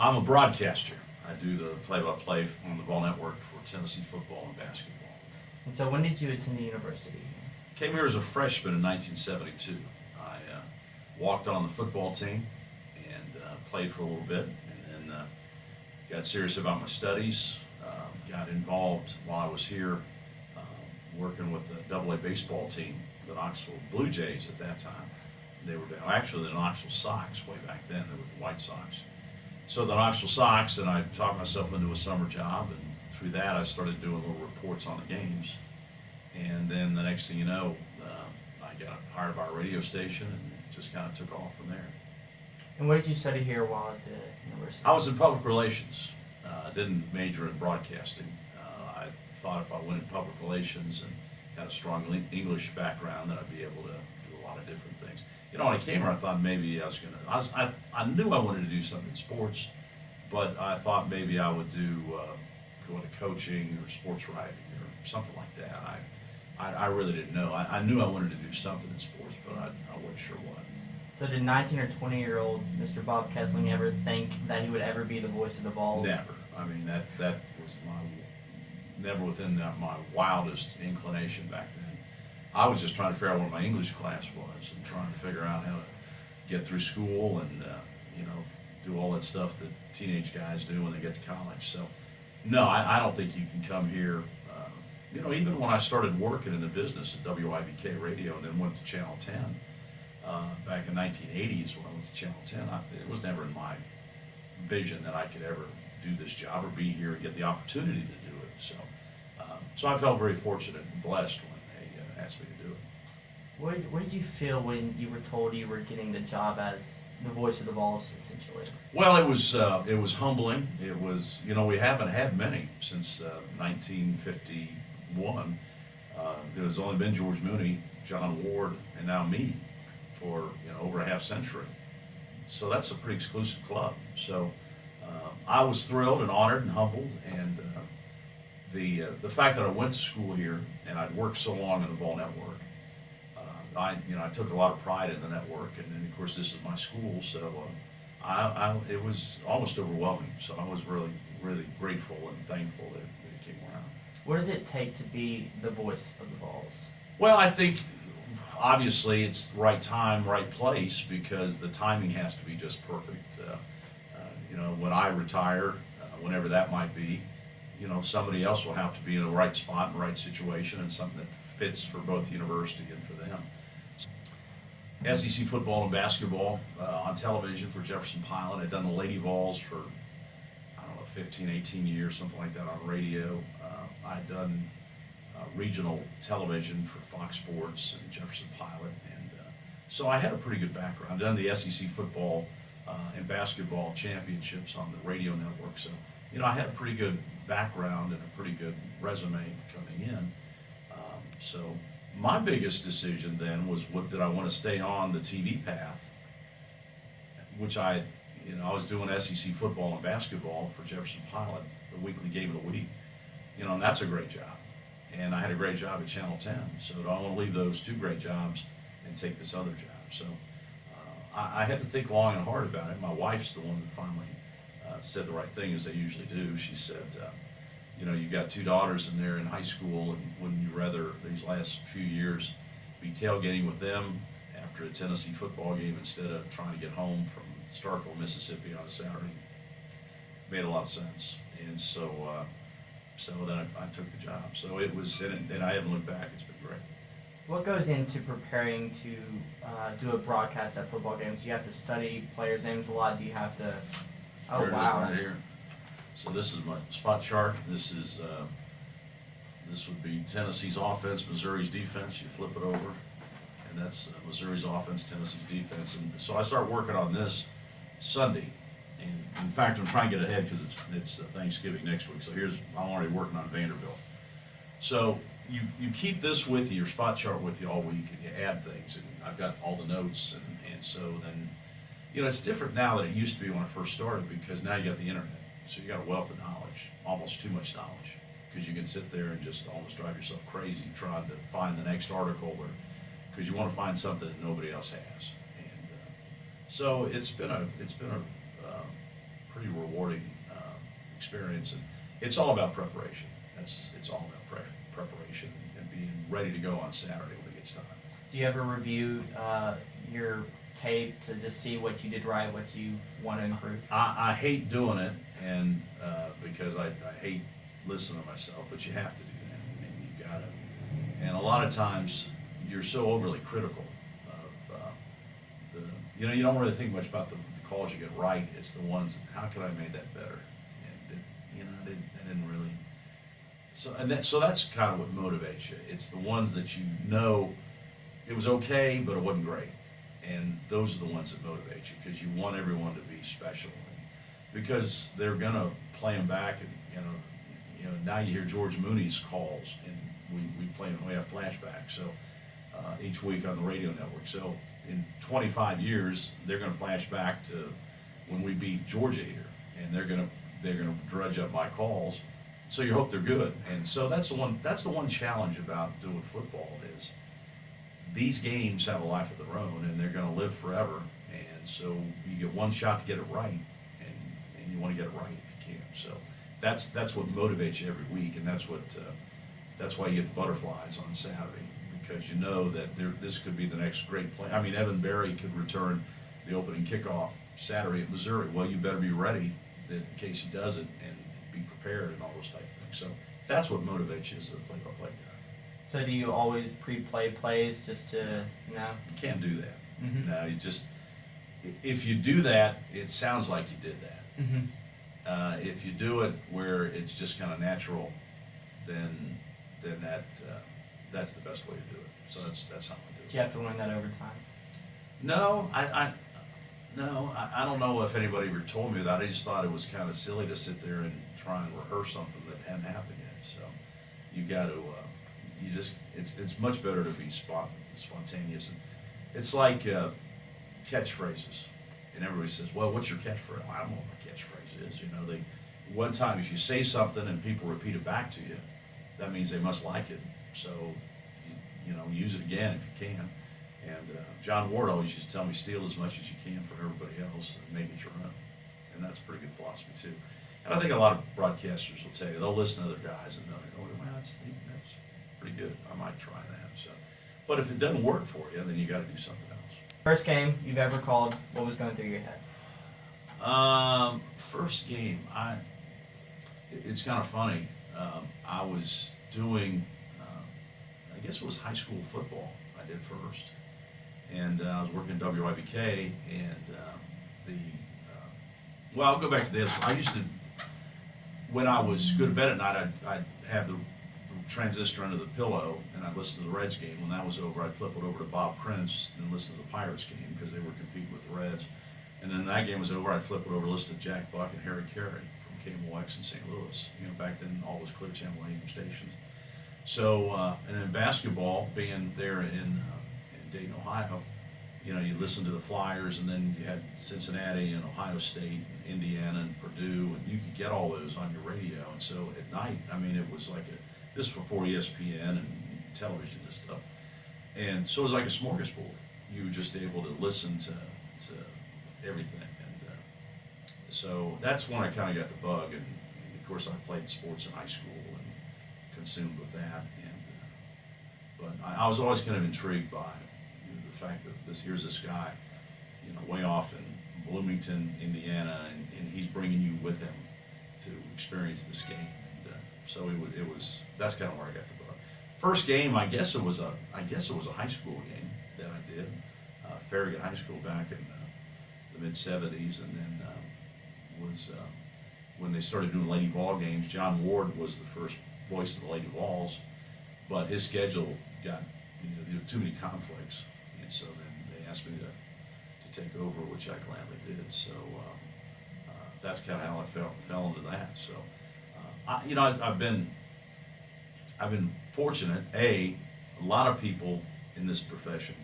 I'm a broadcaster. I do the play-by-play on the Vol Network for Tennessee football and basketball. And so when did you attend the university here? Came here as a freshman in 1972. I walked on the football team and played for a little bit, and then got serious about my studies. Got involved while I was here working with the AA baseball team, the Knoxville Blue Jays at that time. They were actually the Knoxville Sox way back then. They were the White Sox. So the Knoxville Sox, and I talked myself into a summer job, and through that I started doing little reports on the games. And then the next thing you know, I got hired by a radio station, and it just kind of took off from there. And what did you study here while at the university? I was in public relations. I didn't major in broadcasting. I thought if I went in public relations and had a strong English background, that I'd be able to do a lot of different things. You know, when I came here, I thought maybe I was going to, I knew I wanted to do something in sports, but I thought maybe I would do, go into coaching or sports writing or something like that. I really didn't know. I knew I wanted to do something in sports, but I wasn't sure what. So did 19 or 20-year-old Mr. Bob Kesling ever think that he would ever be the voice of the Vols? Never. I mean, that was never within my wildest inclination back then. I was just trying to figure out what my English class was and trying to figure out how to get through school and, you know, do all that stuff that teenage guys do when they get to college. So, no, I don't think you can come here. You know, even when I started working in the business at WIBK Radio and then went to Channel 10, back in 1980s when I went to Channel 10, it was never in my vision that I could ever do this job or be here and get the opportunity to do it. So, so I felt very fortunate and blessed when they asked me to do it. What did you feel when you were told you were getting the job as the voice of the Vols, essentially? Well, it was humbling. It was, you know, we haven't had many since 1951. There's only been George Mooney, John Ward, and now me for, you know, over a half century. So that's a pretty exclusive club. So I was thrilled and honored and humbled, and the fact that I went to school here and I'd worked so long in the Vol Network, I took a lot of pride in the network, and then of course this is my school, so it was almost overwhelming. So I was really, really grateful and thankful that it came around. What does it take to be the voice of the Vols? Well, I think obviously it's the right time, right place, because the timing has to be just perfect. You know, when I retire, whenever that might be, you know, somebody else will have to be in the right spot, in the right situation, and something that fits for both the university and for them. SEC football and basketball on television for Jefferson Pilot. I'd done the Lady Vols for, I don't know, 15, 18 years, something like that on radio. I'd done regional television for Fox Sports and Jefferson Pilot, and so I had a pretty good background. I'd done the SEC football and basketball championships on the radio network, so you know I had a pretty good background and a pretty good resume coming in. So my biggest decision then was, what did I want to stay on the TV path, which I was doing SEC football and basketball for Jefferson Pilot, the weekly game of the week, you know, and that's a great job. And I had a great job at Channel 10, so I don't want to leave those two great jobs and take this other job. So I had to think long and hard about it. My wife's the one that finally said the right thing, as they usually do. She said, you know, you've got two daughters and they're in high school, and wouldn't you rather these last few years be tailgating with them after a Tennessee football game instead of trying to get home from Starkville, Mississippi on a Saturday? Made a lot of sense. And so then I took the job. So it was, and I haven't looked back. It's been great. What goes into preparing to do a broadcast at football games? Do you have to study players' names a lot? Do you have to? Oh, There it is wow! right here. So this is my spot chart. This would be Tennessee's offense, Missouri's defense. You flip it over, and that's Missouri's offense, Tennessee's defense. And so I start working on this Sunday. And in fact, I'm trying to get ahead because it's Thanksgiving next week. So I'm already working on Vanderbilt. So you keep this with you, your spot chart with you all week, and you add things. And I've got all the notes, and so then, you know, it's different now than it used to be when I first started, because now you got the internet. So you got a wealth of knowledge, almost too much knowledge, because you can sit there and just almost drive yourself crazy trying to find the next article, because you want to find something that nobody else has. And so it's been a pretty rewarding experience, and it's all about preparation. It's all about preparation and being ready to go on Saturday when it gets time. Do you ever review your tape to just see what you did right, what you want to improve? I hate doing it, and because I hate listening to myself, but you have to do that, and you gotta. And a lot of times you're so overly critical of you don't really think much about the calls you get right. It's the ones, how could I have made that better? And I didn't really. So that's kind of what motivates you. It's the ones that you know it was okay, but it wasn't great. And those are the ones that motivate you, because you want everyone to be special. Because they're gonna play them back, and now you hear George Mooney's calls, and we play them. We have flashbacks, so each week on the radio network. So in 25 years, they're gonna flash back to when we beat Georgia here, and they're gonna dredge up my calls. So you hope they're good. And so that's the one challenge about doing football is these games have a life of their own, and they're going to live forever. And so you get one shot to get it right, and you want to get it right if you can. So that's what motivates you every week, and that's why you get the butterflies on Saturday, because you know that this could be the next great play. I mean, Evan Berry could return the opening kickoff Saturday at Missouri. Well, you better be ready in case he does it, and be prepared and all those type of things. So that's what motivates you as a play-by-play guy. So do you always pre-play plays just to, You can't do that. Mm-hmm. No, if you do that, it sounds like you did that. Mm-hmm. If you do it where it's just kind of natural, then that's the best way to do it. So that's how I do it. Do you have to learn that over time? No, I don't know if anybody ever told me that. I just thought it was kind of silly to sit there and try and rehearse something that hadn't happened yet. So you got to, it's much better to be spontaneous. And it's like catchphrases, and everybody says, "Well, what's your catchphrase?" Well, I don't know what my catchphrase is. One time if you say something and people repeat it back to you, that means they must like it. So use it again if you can. And John Ward always used to tell me, steal as much as you can from everybody else and make it your own. And that's a pretty good philosophy, too. And I think a lot of broadcasters will tell you, they'll listen to other guys and they'll go, well, that's pretty good. I might try that. So, but if it doesn't work for you, then you got to do something else. First game you've ever called, what was going through your head? First game, it's kind of funny. I was doing, I guess it was high school football I did first. And I was working at WIBK, and well, I'll go back to this. I used to, when I was go to bed at night, I'd have the transistor under the pillow, and I'd listen to the Reds game. When that was over, I'd flip it over to Bob Prince and listen to the Pirates game, because they were competing with the Reds. And then that game was over, I'd flip it over, listen to Jack Buck and Harry Carey from KMOX in St. Louis. Back then, all was Clear Channel AM stations. So, and then basketball, being there in Dayton, Ohio, you listen to the Flyers, and then you had Cincinnati and Ohio State, and Indiana and Purdue, and you could get all those on your radio. And so at night, it was like this was before ESPN and television and stuff. And so it was like a smorgasbord. You were just able to listen to everything. And so that's when I kind of got the bug. And of course, I played sports in high school and consumed with that. But I was always kind of intrigued by the fact that here's this guy, way off in Bloomington, Indiana, and he's bringing you with him to experience this game. And so that's kind of where I got the bug. First game, I guess it was a high school game that I did, Farragut High School back in the mid '70s, and then was when they started doing Lady Vol games. John Ward was the first voice of the Lady Vols, but his schedule got there were too many conflicts, and so then they asked me to take over, which I gladly did. So that's kind of how I fell into that. So I've been fortunate. A lot of people in this profession,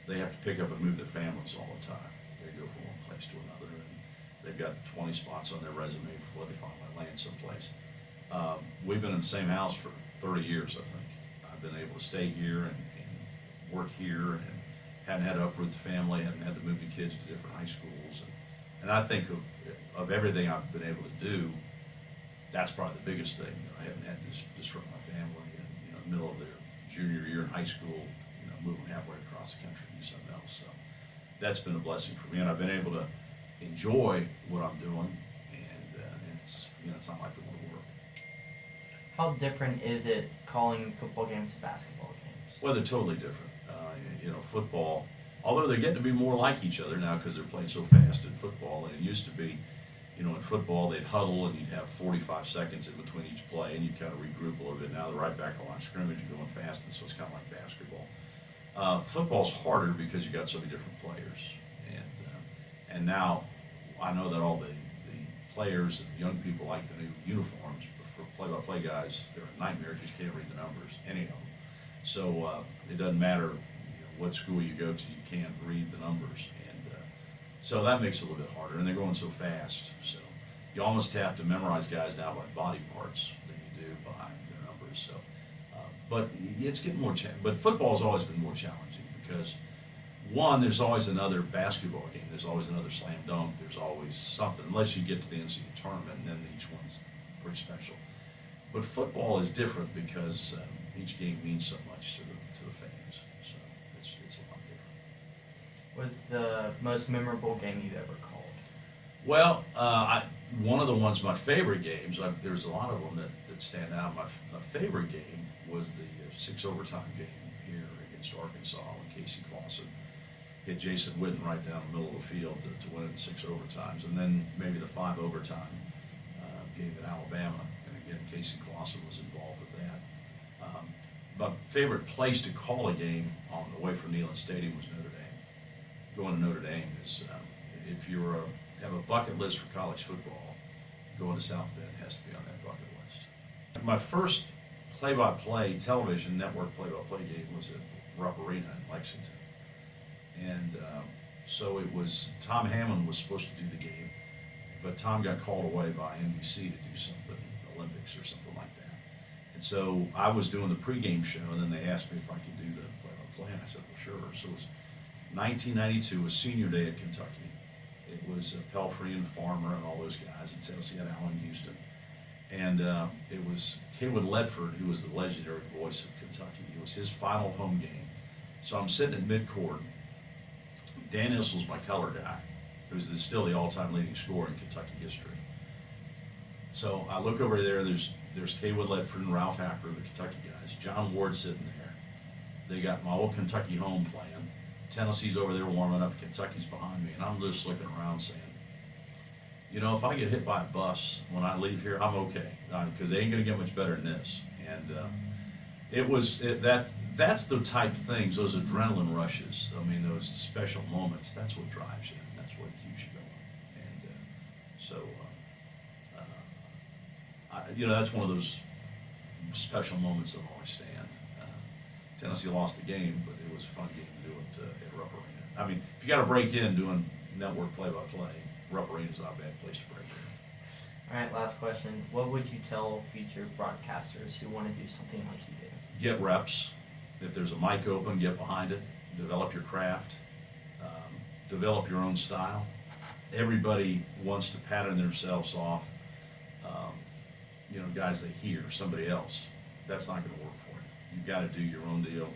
they have to pick up and move their families all the time. They go from one place to another, and they've got 20 spots on their resume before they finally land someplace. We've been in the same house for 30 years, I think. I've been able to stay here and work here, and hadn't had to uproot the family, hadn't had to move the kids to different high schools. And I think of everything I've been able to do, that's probably the biggest thing. I haven't had to disrupt my family in the middle of their junior year in high school, moving halfway across the country to do something else. So that's been a blessing for me, and I've been able to enjoy what I'm doing, and it's it's not like I want to work. How different is it calling football games to basketball games? Well, they're totally different. Football, although they're getting to be more like each other now because they're playing so fast in football, and it used to be, in football they'd huddle and you'd have 45 seconds in between each play and you'd kind of regroup a little bit. Now they're right back on line of scrimmage, you're going fast, and so it's kind of like basketball. Football's harder because you got so many different players, and now I know that all the players and young people like the new uniforms, but for play-by-play guys, they're a nightmare because you can't read the numbers, any of them. So it doesn't matter what school you go to, you can't read the numbers, and so that makes it a little bit harder. And they're going so fast, so you almost have to memorize guys now by body parts than you do by their numbers. So, but it's getting more challenging. But football's always been more challenging because one, there's always another basketball game, there's always another slam dunk, there's always something, unless you get to the NCAA tournament, and then each one's pretty special. But football is different because each game means so much to the fans, so it's a lot different. What's the most memorable game you've ever called? Well, one of the ones, my favorite games, there's a lot of them that stand out. My favorite game was the 6 overtime game here against Arkansas when Casey Clausen hit Jason Witten right down the middle of the field to win it in 6 overtimes, and then maybe the 5 overtime game at Alabama, and again Casey Clausen was involved with that. My favorite place to call a game away from Neyland Stadium was Notre Dame. Going to Notre Dame is, if you have a bucket list for college football, going to South Bend has to be on that bucket list. My first play-by-play television network play-by-play game was at Rupp Arena in Lexington. And so it was, Tom Hammond was supposed to do the game, but Tom got called away by NBC to do something, Olympics or something like that. And so I was doing the pregame show, and then they asked me if I could do the play-by-play, and I said, well, sure. So it was 1992, was senior day at Kentucky. It was Pelfrey and Farmer and all those guys. In Tennessee had Allen Houston. And it was Kaywood Ledford, who was the legendary voice of Kentucky. It was his final home game. So I'm sitting in midcourt. Dan Issel's my color guy, who's still the all-time leading scorer in Kentucky history. So I look over there, there's Kaywood Ledford and Ralph Hacker, the Kentucky guys. John Ward sitting there. They got my old Kentucky home playing. Tennessee's over there warming up, Kentucky's behind me, and I'm just looking around saying, if I get hit by a bus when I leave here, I'm okay, because they ain't gonna get much better than this. And that's the type of things, those adrenaline rushes, those special moments, that's what drives you, and that's what keeps you going. And that's one of those special moments that'll always stand. Tennessee lost the game, but it was a fun game to do it at Rupp Arena. If you got to break in doing network play-by-play, Rupp Arena's not a bad place to break in. All right, last question. What would you tell future broadcasters who want to do something like you did? Get reps. If there's a mic open, get behind it. Develop your craft. Develop your own style. Everybody wants to pattern themselves off, guys they hear, somebody else. That's not going to work for you. You've got to do your own deal.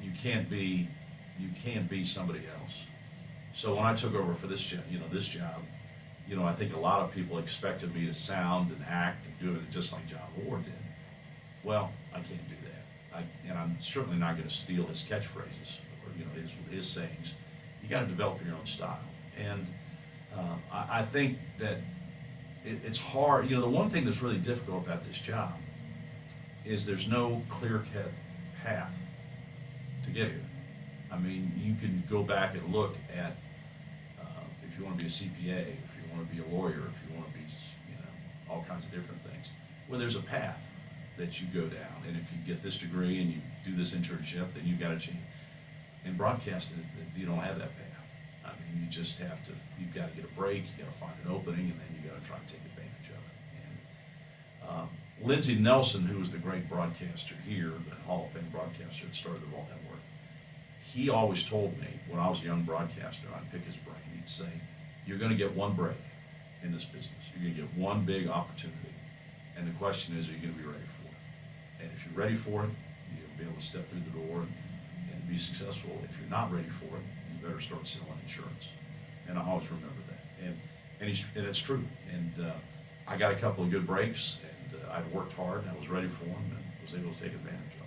You can't be somebody else. So when I took over for this job, I think a lot of people expected me to sound and act and do it just like John Ward did. Well, I can't do that. And I'm certainly not going to steal his catchphrases or his sayings. You got to develop your own style. And I think that it's hard. The one thing that's really difficult about this job is there's no clear-cut path to get here. You can go back and look at if you want to be a CPA, if you want to be a lawyer, if you want to be, all kinds of different things. Well, there's a path that you go down, and if you get this degree and you do this internship, then you've got to change. In broadcasting, you don't have that path. You just have to. You've got to get a break. You got to find an opening, and then you got to try and take advantage of it. And Lindsey Nelson, who was the great broadcaster here, the Hall of Fame broadcaster that started the Vol Network, he always told me when I was a young broadcaster, I'd pick his brain. He'd say, "You're going to get one break in this business. You're gonna get one big opportunity, and the question is, are you gonna be ready for it? And if you're ready for it, you'll be able to step through the door and be successful. If you're not ready for it, you better start selling insurance. And I always remember that. And it's true. And I got a couple of good breaks, and I'd worked hard, and I was ready for them, and was able to take advantage of them.